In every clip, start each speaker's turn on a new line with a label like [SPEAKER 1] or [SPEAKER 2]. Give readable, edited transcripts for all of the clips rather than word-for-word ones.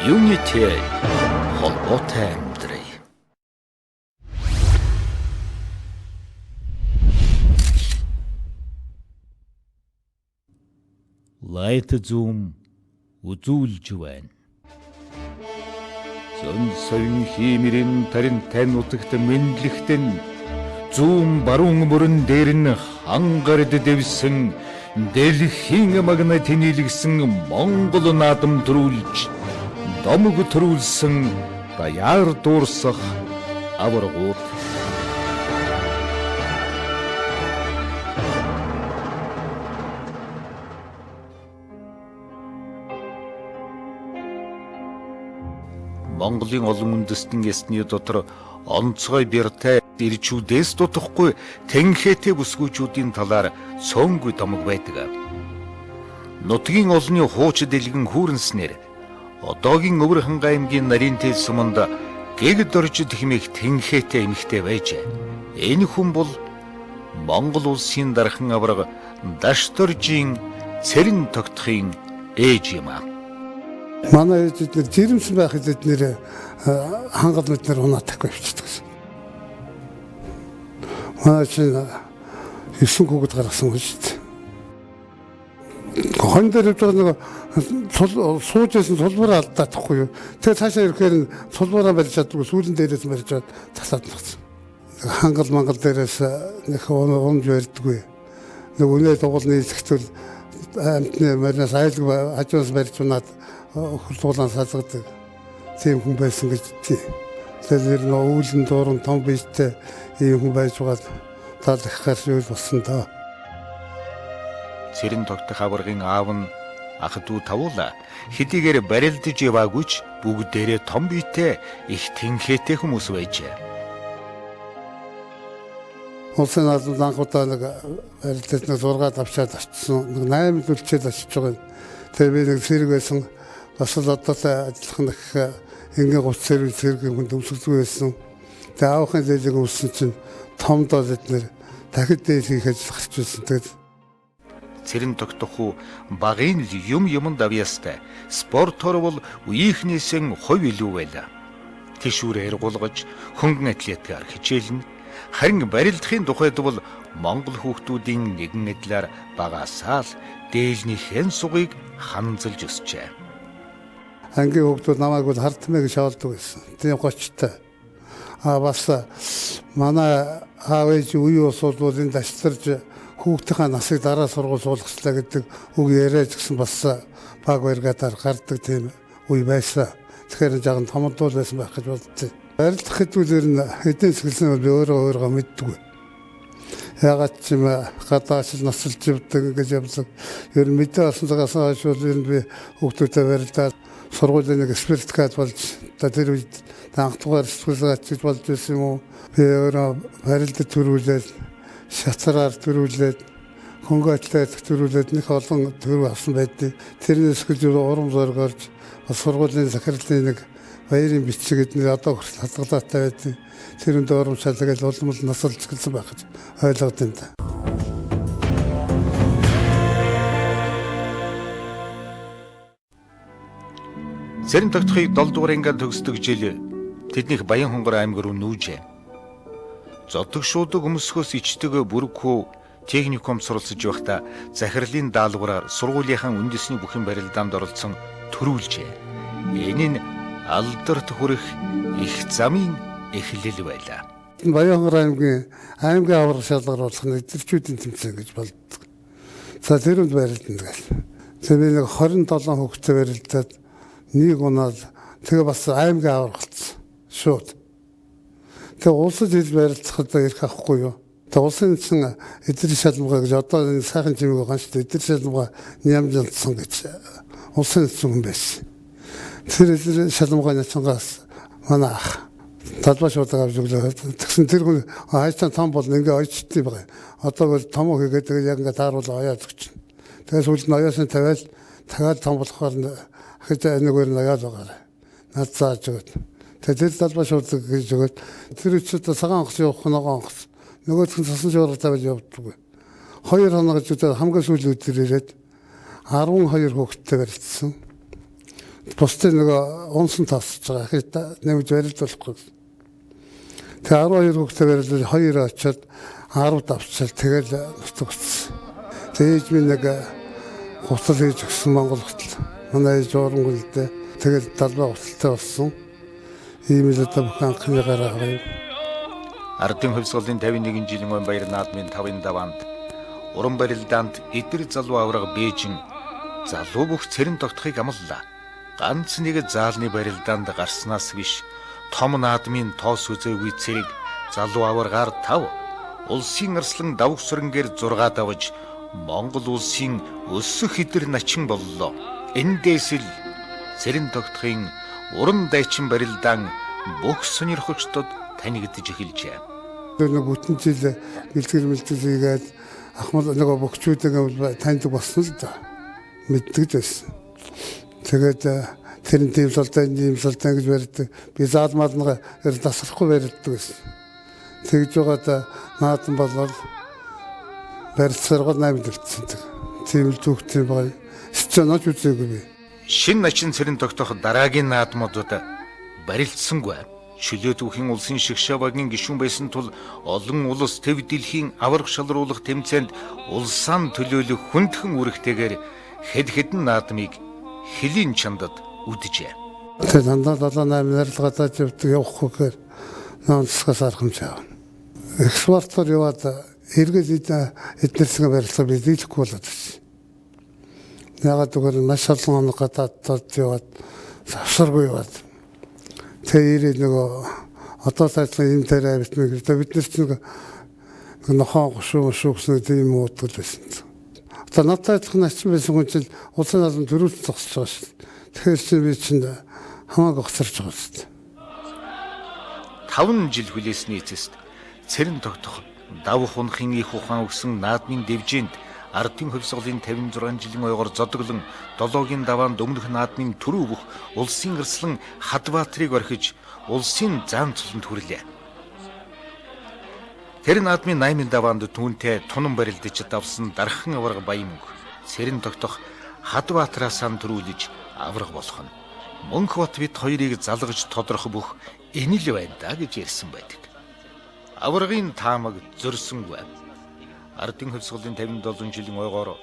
[SPEAKER 1] Unity холбоотой амьдрий. Light zoom үзүүлж байна. Зөн совин хиймэрийн тарин тань утагт мэдлэгтэн зүүн баруун мөрөн дээр нь хангард дэвсэн дэлхийн магнит нийлгсэн Монгол наадам төрүүлж домог төрүүлсэн даяар дуурсах аваргууд. Монголын олон үндэстэн ясны дотор онцгой бяртай ирчүүдээс дутахгүй тэнхээтэй бүсгүйчүүдийн талаар цөөнгүй домог байдаг. Нутгийн олонний хууч дэлгэн хүүрэнснээр одоогийн Өвөр Хангай аймгийн Нарийнтэй суманд гэгд орж тхимэх тэнхээтэй эмэгтэй байж. Энэ хүн бол Монгол улсын дархан авраг Дашторжийн Цэрэн тогтохын ээж юм аа.
[SPEAKER 2] Манай эдгээр жирэмсэн байх эдгээр хангал мэднэр унаатахгүй явчихдаг. Манай чинь 9 хүүхэд гаргасан гэж. Хон дээр нэг суужсэн сулбараа алдаахгүй юу. Тэгээ цаашаа ирэхээр сулбараа барьж чаддгүй сүүлэн дээрээс барьж чад тасаад нагсан. Хангал мангал дээрээс нэг уумж барьдаггүй. Нэг үнэ дугуулны ихтэл амтны марнаас айлг хажуунаас барьж унаад хурдуулан сазгадаг тийм хүн байсан гэж тий. Тэгэхээр үүлэн дууран том биетэй ийм хүн байж байгаа таалахаар юу болсон доо.
[SPEAKER 1] Цэрэн тогтох аваргын аав нь ах дүү тавуула хэдийгээр барилдаж яваагүйч бүгдээрээ том биетэй их тэнхээтэй хүмүүс байжээ.
[SPEAKER 2] Улсын наадмын анхудаа нэг барилдаж нэг 6 авчаад очсон. Нэг 8 үлчээд очиж байгаа. Тэгээ би нэг зэрэг байсан. Бас л одоотой ажиллах нэг ингээ 30 зэргийн хүн дөмсөлгүй байсан. Тэгээ аавахын зээлийг үүссэн чинь томдоо эднэр дахид дээл хийх ажил гарч ирсэн. Тэгээд
[SPEAKER 1] Цэрэн тогтох уу багын юм давьяастай спортоор бол үеийнхнээсэн хувь илүү байлаа. Тишүүрээр гулгаж хөнгөн атлетикаар хичээлнэ. Харин барилдахын тухайд бол Монгол хүүхдүүдийн нэгэн адилаар багасаа л дээлнийхэн сугыг ханзалж өсчээ.
[SPEAKER 2] Ангийн хүүхдүүд намайг бол хартмыг шаалдаг байсан. Тийм гочтой. Бас манай аав ээж үе усвол энэ Дашторж хүүхдийн насыг дараа сургууль суулгачлаа гэдэг үг яриад гисэн бас баг баригадаар гардаг тийм үе байсан. Тэгэхээр жаахан томдуул байсан байх гэж боддоо. Барилдах хэдүүлэр нь эдийн засгийн бол би өөрөө мэддэггүй. Ягаад ч юм гадааш насалж явдаг гэж явдаг. Ер нь мэдээ олсон цагаас хойш бол ер нь би хүүхдүүдэд барилдаад сургуулийн нэг сертификат болж тэр үед анхдугаар сертификат гэж болж байсан юм уу? Би өөрөө барилдад төрүүлээд шатараар төрүүлээд хөнгө атлет төрүүлээд нэг олон төрөв авсан байдгийг. Тэрнээс гэж урам зориг орж сургуулийн захирлын нэг баярын бичиг эдгээр одоо хүртэл хадгалаатай байдаг. Тэрэнд урамшаал гэж улам л насалж гэлсэн байх гэж ойлгоод юм да.
[SPEAKER 1] Цэрэн тогтохыг 7 дугаар ангиар төгсдөг жил тэднийх Баян хонгор аймаг руу нүүжээ. Зодог шуудаг өмсгөөс ичдэг бүрэгхүү техникум суралцж байхдаа захирлын даалгавраар сургуулийнхаа үндэсний бүхэн барилдаанд оролцсон төрүүлжээ. Энэ нь алдарт хүрэх их замын эхлэл байлаа.
[SPEAKER 2] Баян хонгор аймгийн аврах шалгаруулах нь эдгэрчүүдийн тэмцээн гэж болдог. За тэрүүнд барилдана гэл. Тэгээ нэг 27 хүүхэдтэй барилдаад нэг унаад тэгээ бас аймгийн аврагцсан шууд. Тэгээ улсад хэл барилцахад ирэх ахгүй юу. Тэгээ улсын чинь эдгээр шалмгаа гэж одоо энэ сайхан чимээг гонч эдгээр шалмгаа нямжлсан гэж улсын хүн байсан. Тэр эдгээр шалмгааны чангаас манай ах талбай шуудаг авч өглөө. Тэгсэн тэр хүн хайцан том бол ингээ ойчтдээ байгаа. Одоо бол том хийгээд яг ингээ тааруулаа оёад өгч. Тэгээ сүүлд нь оёосын тавиал тагаад том болохоор хэж нэгээр нь оёад байгаа. Над зааж өгöd. Тэгээд талбай шуудаг гэж өгöd. Тэр үчихэд цагаан онгоц явах ногоон онгоц. Нөгөөх нь цасан шуурга тавьж явдаггүй. 2 хоног гэж хамгийн сүүлийн өдөр ирээд 12 хүүхэдтэй барилдсан. бусдын нөгөө унсан тасч байгаа хэрэг нэмж барилдуулахгүй. Тэгээ 12 хүүхдээ барилдал 2 очоод 10 давчаал тэгэл нутагцсан. Тэгээ ээж минь нэг хуцал хийж өгсөн Монгол хотод. Манай ээж уурангүйлдэ. Тэгэл талбай хуцалтай болсон. Ийм л одоо бүх анхны гараа байна.
[SPEAKER 1] Ардын хувьсгалын 51 жилийн өн баяр наадмын 5-ын даваанд уран барилдаанд эдэр залуу авраг Бээжин залуу бүх цэрэн тогтхыг амллаа. Ганц нэг заалны барилдаанд гарснаас биш том наадмын тоос үзээгүй цэрэг залуу аврагаар 5 улсын арслан давх сүрэнгээр 6 давж Монгол улсын өсөх эдэр начин боллоо. Эндээс л цэрэн тогтхын уран дайчин барилдаан бүх сонирхогчдод танигдж эхэлжээ.
[SPEAKER 2] Нэг бүтэн жил бэлтгэл хийгээд ахмад нөгөө бөхчүүдээ таньдаг болсон л да. Мэддэг байсан. Тэгээд тэрэн тийм солтой гэж барьдаг. Би заалмаалнага тасрахгүй барьдаг байсан. Тэгж байгаа наадам болоод барьцаргал 8 дэлтсэн. Тийм л зүгтээ байгаа. Сценаж үзээгүй би.
[SPEAKER 1] Шин начин цэрэн тогтох дараагийн наадмуудад барилцсангүй. Чөлөөтөхийн улсын шигшээ багийн гишүүн байсан тул олон улс төв дэлхийн аврах шалруулах тэмцээнд улсаан төлөөлөх хүндхэн үүрэгтэйгээр хэд хэдэн наадмыг хөлийн чандад үдэжээ.
[SPEAKER 2] Тэгээд дандаа 7-8 нарилгадаа явахгүйгээр наансгаас архамж аав. Экспортоор яваад эргээд эднэрсгээ барилсан би дийлэхгүй болоод байсан. Ягаад гэвэл маш олон оног гадаад яваад завсаргүй яваад. Тэр нөгөө одоо сайхан юм дээр авчихна гэдэг бид нар ч нэг нохоо гушуу гэсэн тийм уудгал байсан. Одоо надад адилхан ачин байсан хүн чинь улсын албан төрүүлж зогсож байгаа шүү. Тэгэхээр чи би чинь хамаагүй гоцорч байгаа шүү.
[SPEAKER 1] 5 жил хүлээсний эцэст цэрэн тогтох давх унахын их ухаан өгсөн наадмын дэвжээнд ардын хувьсгалын 56 жилийн ойгоор зодоглон 7-гийн даваанд өмнөх наадмын төрөө бүх улсын гэрслэн Хадбаатрыг орхиж улсын зан цолонд хүрлээ. Тэр наадмын 8-ын даваанд түүнтэй тунан барилдаж давсан дархан авраг Баямөнх цэрэн тогтох Хадбаатраас сан төрүүлж авраг болох нь Мөнхбат бид хоёрыг залгаж тодрох бүх энэ л байна да гэж ярьсан байдаг. Аврагын таамаг зөрсөнгүй. Ардын хувьсгалын 57 жилийн ойгоор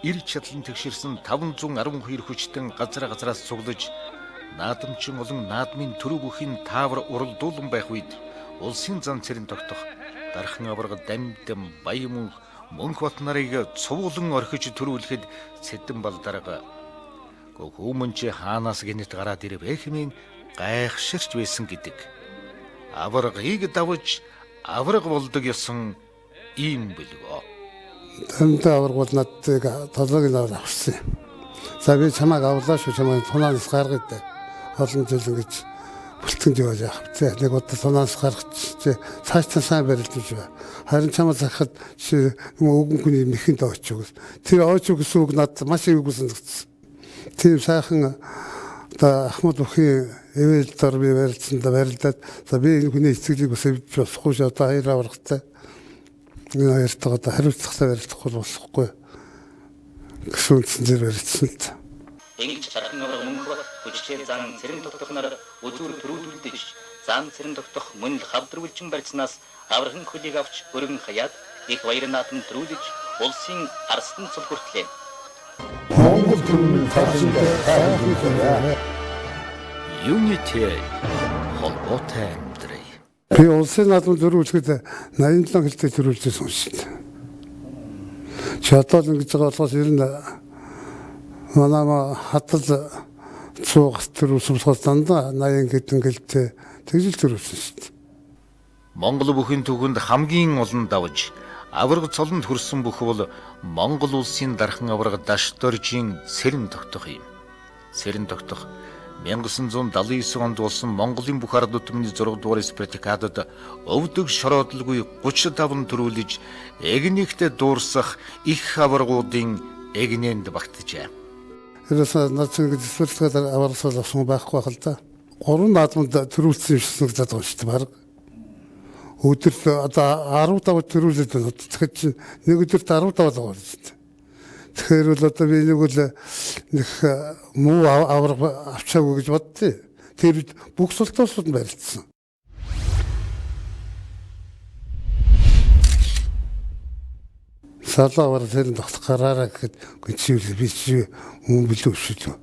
[SPEAKER 1] ир чадлан тэгшэрсэн 512 хүчтэн газраас цуглаж наадамчин олон наадмын төрөв бүхийн таавар уралдуулан байх үед улсын зан цэрэн тогтох дархан авраг Дамдам Баямөнх Мөнхбат нарыг цувуулан орхиж төрүүлэхэд Цэдэн Балдарга хүмүүн чи хаанаас гинэт гараад ирэв хэмээн гайхширч байсан гэдэг. Аврагыг давж авраг болдог ёсон ийм бэлгөө.
[SPEAKER 2] Тэмдээ авраг бол надыг толгойг нь авсан. За би чамайг авлаа шүү, чамайг тунаанаас гаргая. Олон жил ингэж бүлтгэнд явж яах вэ? Нэг удаа тунаанаас гаргачих. Цаашдаа сайн барилдаж бай. Харин чамаа захад чи өвгөн хүний мэхэнд очив. Тэр очив гэсэн үг надад маш их үгүйсэн. Тийм сайхан одоо Ахмад бүхийн эвэл дор би барилдсан да барилдаад за би энэ хүний эцэглийг өсөж болохгүй шүү. Одоо хоёр аврагтай. Энэ хоёртойгоо хариуцлагатай барилдахгүй болохгүй гэсэн үндсээр барилдсан л та.
[SPEAKER 3] Ингэж дархан авраг Мөнхбат хүчтэй зан цэрэн тогтох нар үзүүр төрүүлдэж зан цэрэн тогтох мөн л хавдрүүлчин барьцнаас аврагын хөлийг авч өргөн хаяад их баяр наадам төрүүлж улсын арстан цул хүртлээ.
[SPEAKER 2] Монгол төрийн цаашдаа
[SPEAKER 1] Unity холбоотой амьдрий.
[SPEAKER 2] би улсын наадам төрүүлэхэд 87 хэлтэй төрүүлжсэн юм шиг. Шатал ингэж байгаа болохоос ер нь манай хатал цуугас төрүүлсэн болохоос дандаа 80 хэдэн гэлтэй тэгжил төрүүлсэн шүү дээ.
[SPEAKER 1] Монгол бүхийн түүхэнд хамгийн олон давж авраг цолонд хүрсэн бүх бол Монгол улсын дархан авраг Дашторжийн цэрэн тогтох юм. Цэрэн тогтох 1979 онд болсон Монголын бүх ард түмний 6 дугаар спартакиадад өвдөг шороодлгүй 35 төрүүлж эгнийхтэй дуурсах их аврагуудын эгнээнд багтжээ.
[SPEAKER 2] Тэрээс нацгийн спартакиадаар аврагсал авсан байхгүй хэл та. 3 наадманд төрүүлсэн юм шиг санагдаад байгаа шүү дээ баг. Өдөрт одоо 15 төрүүлээд байна. Тэгэхээр чи нэг өдөрт 15 л байгаа шүү дээ. Тэгэхээр бол одоо би нэг л нэг муу авраг авчаагүй гэж боддیں۔ Тэр үед бүх султуусууд барилдсан. Салавар тэр тогт гараараа гэхэд гүнчүүл би чи мөн билүү шүү.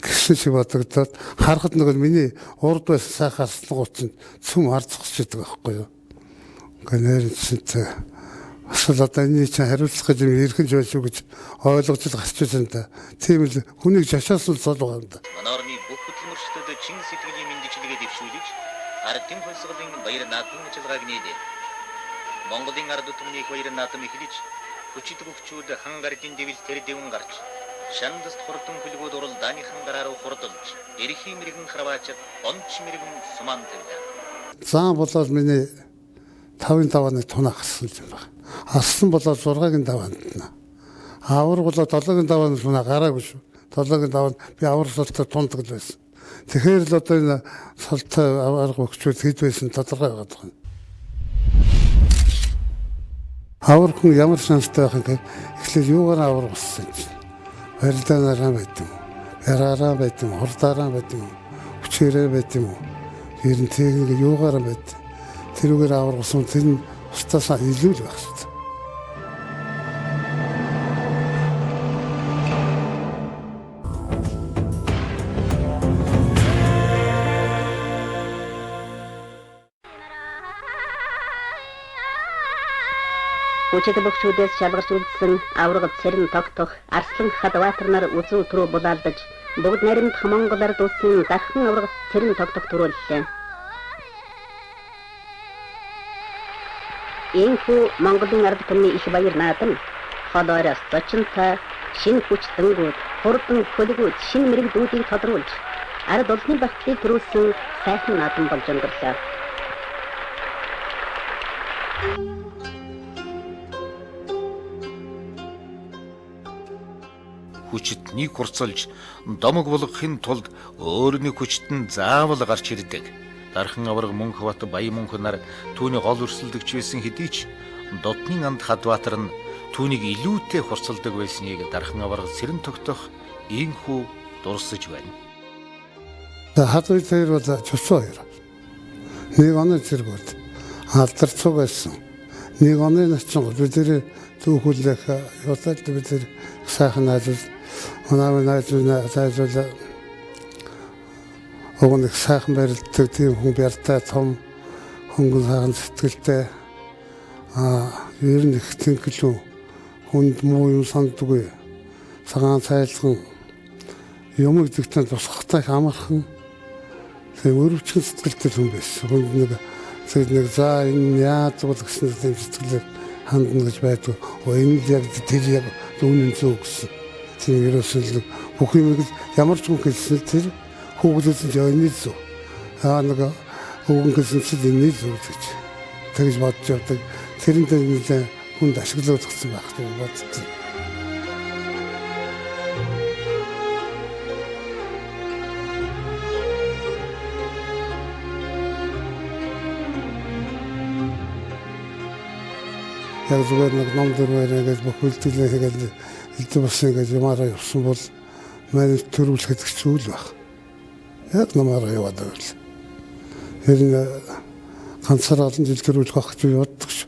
[SPEAKER 2] Гэсэн шиг бодогдоод харахад нэг л миний урд байсан сайхан харснагууд чинь цөм харцчихж байдаг байхгүй юу. Гэнээр чинь бас л одоо энэ чинь хариуцлах гэж юм ирхэн жоо шүү гэж ойлгож л гарч ирсэн та. Тийм л хүнийг шашаасан л цол байгаа юм да.
[SPEAKER 3] Манай орны бүх хөтөлмөрчдөд чин сэтгэлийн мэндчилгээ дэвшүүлж ардын хөлсгөлийн баяр наадмын ажиллагааг нийлээ. Монголын ард түмний баяр наадам эхлэж хүчит хөгчүүд хан гардын дэвэл тэр дэвэн гарч шандас хурдан хөлгүүд уралдааны хангараар хурдулж эрхийн мэрэгэн харваачд онч мэрэгэн суман тавилаа.
[SPEAKER 2] Зан болоод миний 5-5-ны тунаа гарсан юм байна. Асан болоод 6-гийн 5-нд. Авар болоод 7-гийн 5-ны тунаа гараагүй шүү. 7-гийн 5-нд би авар султаа тундаг л байсан. Тэгэхээр л одоо энэ султаа авар хөгчүүд хэд байсан тодорхой байгаа юм. Авар хүн ямар шанстай байх юм эхлээд юугаар авар болсон чинь. Барилдаанаараа байт юм. Яраараа байт юм. Хурдаараа байт юм. Хүчээрээ байт юм. Ер нь техник юугаар байт. Тэрүүгээр авар болсон тэр нь устдаас илүү л байх шүү.
[SPEAKER 4] Хүчит бөхчүүдээс шалгарч үлдсэн аврагд цэрэн тогтох арслан хадваатар нар үзүү түрүү булаалдаж бүгд наримт Монголоор дүүсэн дархан аврагд цэрэн тогтох төрүүллээ. Энэхүү Монголын ард түмний их баяр наадам холоороос зочинтой шинэ хүч дэнгүүд хурдан хөлгүүд шинэ мэрэг дүүдийг тодруулж ард олонний багтлыг төрүүлсэн сайхан наадам болж өнгөрлөө.
[SPEAKER 1] Хүчит нэг хурцалж домог болгохын тулд өөрийн хүчт нь заавал гарч ирдэг. Дархан авраг Мөнхбат Баян мөнх нар түүний гол өрсөлдөгч байсан хэдий ч Додны анд Хадбаатар нь түүнийг илүүтэй хурцалдаг байсныг дархан авраг цэрэн тогтох ийхүү дурсаж байна.
[SPEAKER 2] Хадвар тэр бол цуцсан хоёр. Нэг оны зэргүүд алдарцуу байсан. Нэг оны начин бид тэр түүхүүлэх явталд бид тэр сайхан ажил манай найзууд огоныг сайхан барилддаг тийм хүн бяртай том хөнгөн сайхан сэтгэлтэй ер нь их тэнхлүү хүнд муу юм сандгүй цагаан цайлган юм гэдэгтээ тусахтай амархан тийм өрөвчгөн сэтгэлтэй хүн байсан. Хүнд нэг за энэ яадаг гэсэн тийм сэтгэлээр хандна гэж байдаг. Энэ яг тэр яг үнэн зөв гэсэн. Тийм ерөөсөө бүх юм ямар ч хүн хэлсэн тэр хүүхдүүд нь энэ зөв. Нэг хүүхэн гэсэн чинь энэ зөв гэж. Тэгж бодож явдаг. Тэрэндээ нэлээ хүнд ашиглаж өгсөн байх гэж бодсон. Яг зүгээр нэг ном дөрвөр гэж бүх үйлдэлээ хийгээл элдв болсон гэж ямаараа явсан бол манай төрүүлэхэд хэцүү л байх. Яг намаараа яваад байвал. Тэр нь ганцаар олон жил төрүүлэх байх гэж боддог ш.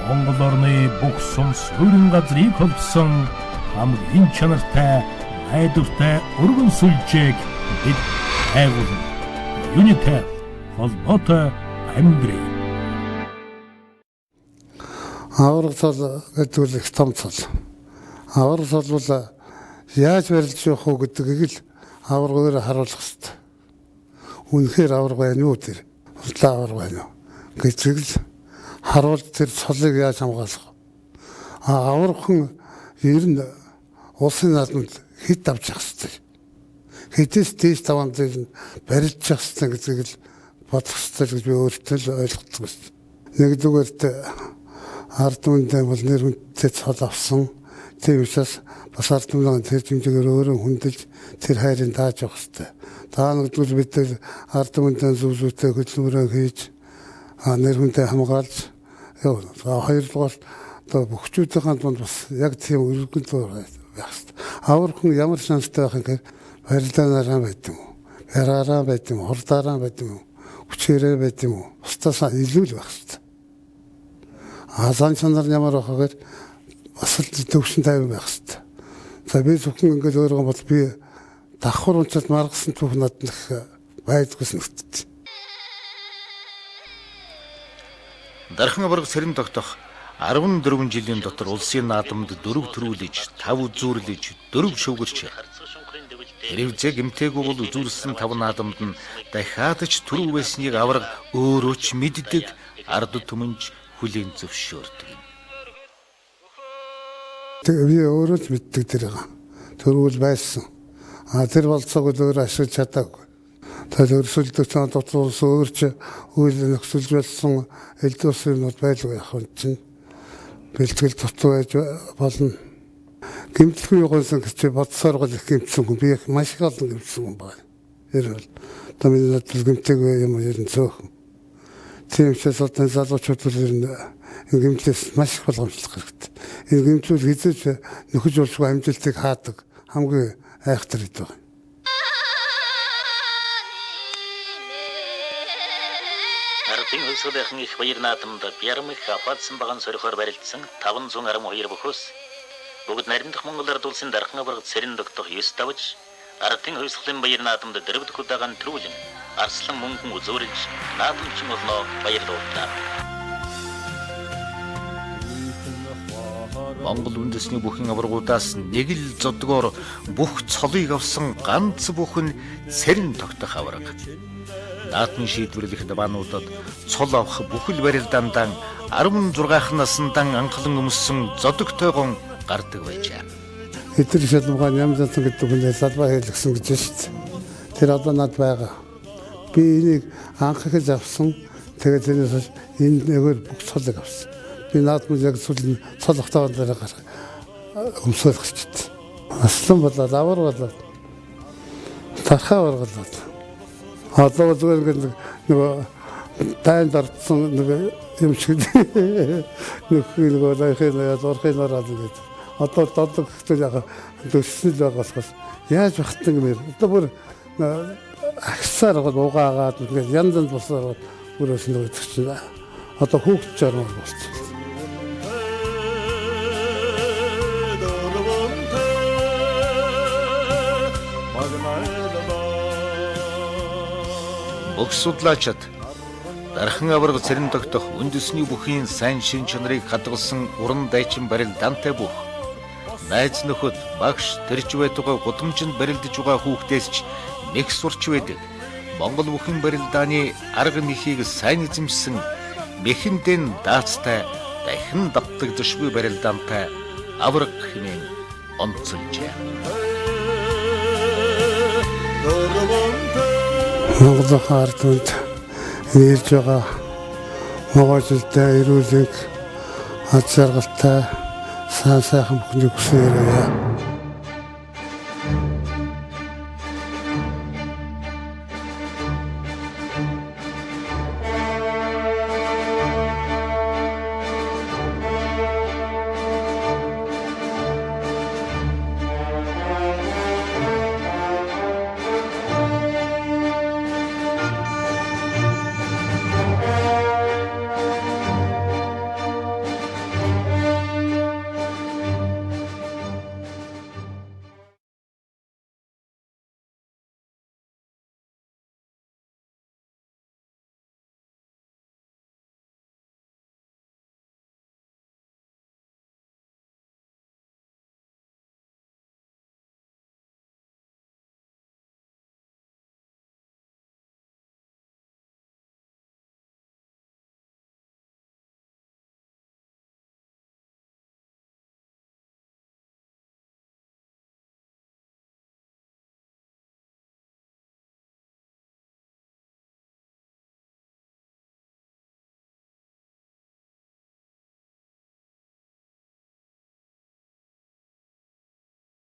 [SPEAKER 5] Монгол орны бүх сум суурин газрыг холбосон хамгийн чанартай, найдвартай өргөн сүлжээг бид хайгуулна. Unitel холбоотой амьдрий.
[SPEAKER 2] Аварга цол гэдэг нь их том цол. Аварга цол бол яаж барилж явах уу гэдгийг л аваргаар харуулах хэрэгтэй. Үнэхээр аварга байна уу тэр? Худлаа аварга байна уу? Гэтэл л харуул тэр цолыг яаж хамгаалах. Аваргахан ер нь улсын наадмад хэд авч явах хэрэгтэй. Хэдээс дээш таван дээр нь барилж явах хэрэгтэй гэдгийг л бодох хэрэгтэй гэж би өөртөө л ойлгодог байсан. Нэгдүгээрт ард түмэндээ бол нэр хүндтэй цол авсан. Тийм учраас бас ард түмэн тэр хэмжээгээр өөрөө хүндэлж тэр хайрыг тааж явах хэрэгтэй. Та нэгдүгээр бид ард түмэндээ зүв зүйтэй хөдөлмөрөө хийж нэр хүндээ хамгаалж явна. Хоёрдугаар бөхчүүдийн дунд бас яг тийм өргөн төр байх хэрэгтэй. Авархан ямар шанстай байх юм гэхээр барилдаанаараа байдаг юм уу? Яраараа байдаг юм уу? Хурдаараа байдаг юм уу? Хүчээрээ байдаг юм уу? Бусдаас илүү л байх хэрэгтэй. Сан чанар ямар байх вэ? Бас л төвшин тайван байх хэрэгтэй. За би зөвхөн ингээд өөрөө бол би давхар унцад маргасан түүх надных байдгүйс нэгтд.
[SPEAKER 1] Дархан аварга цэрэн тогтох 14 жилийн дотор улсын наадамд 4 төрүүлж, 5 үзүүрлэж, 4 шөвгөрч. Хэрвээ гэмтээгүй бол үзүүлсэн 5 наадамд нь дахиад ч төрөв байсныг аварга өөрөө ч мэддэг, ард түмэнж хүлээн зөвшөөрдөг.
[SPEAKER 2] Би өөрөө ч мэддэг тэр төрүүл байсан. Тэр болцоог өөрөө ашиглаж чадаагүй. Тэр өрсөлдөгч дотроос өөрч үйл нөхцөлж болсон элдв усрууд байлгүй явах юм чинь бэлтгэл дутуу байж болно. Гэмтэлгүй гонсон гэж бодсоор гол их гэмтсэн хүн би маш их олон гэмтсэн хүн байна. Ерөөл томын надад гэмтээгүй юм ер нь цөөхөн. Тийм учраас одоо залуучууд ер нь гэмтлээс маш их болгоомжлох хэрэгтэй. Энэ гэмтлүүд хизээч нөхөж болшгүй амжилтыг хаадаг хамгийн айхтар хэд байна.
[SPEAKER 3] Ардын хөлсөлийн их баяр наадамд Бярмих апаатсан баган сорихоор барилдсан 512 бөхөөс бүгд наримдах Монгол ард улсын Дархан аварга цэрэн тогтох 9 давж ардын хөлсөлийн баяр наадамд дөрөвдөх удагаан төрүүлэн арслан мөнгөн үзүүрж наадамчин болно баярлууллаа.
[SPEAKER 1] Монгол үндэсний бүхэн аваргуудаас нэг л зодгоор бүх цолыг авсан ганц бүхэн цэрэн тогтох аварга. Наадмын шийдвэрлэх даваануудад цол авах бүхэл барилдаандан 16 насандан анхлан өмссөн зодогтойгон гардаг байжээ.
[SPEAKER 2] Эдгээр шалмгаа Нямзансан гэдэг хүн салбаа хийлгсэн гэж шүү дээ. Тэр одоо над байгаа. Би энийг анх ихэж авсан. Тэгээд тэрнээс энэ нэгээр бүх цолыг авсан. Би наадмын яг цол цолохтойгон дээр өмсөөлөх гэж байна. Аслан болоод авар болоод тархаа орголоод одоо зүгээр нөгөө тайнд орсон нөгөө юм шиг нөгөө лайхын орхын ороод ингээд одоо додог хэвчээ яг төсөл байгаас яаж бахтан гэмээр одоо бүр агсаар гол угаагаад ингээд янз янз болсоор бүрээс нөгөө чинь одоо хүүхд жармал болчихсон.
[SPEAKER 1] Уг судлаачид Дархан аварга цэрэн тогтох үндэсний бүхийн сайн шин чанарыг хадгалсан уран дайчин барилдаантай бүх найз нөхөд багш тэрч байтугай гудамжинд барилдаж байгаа хүүхдээс ч нэг сурч байдаг. Монгол бүхэн барилдааны арга нэхийг сайн эзэмсэн мэхэндэн даацтай дахин давтагдшгүй барилдаантай авраг хэмээн онцолжээ.
[SPEAKER 2] Монголын ард түмэнд нэрж байгаа могойжилтэй эрүүлэг ад жаргалтай сайн сайхан бүхнийг хүсээрээ.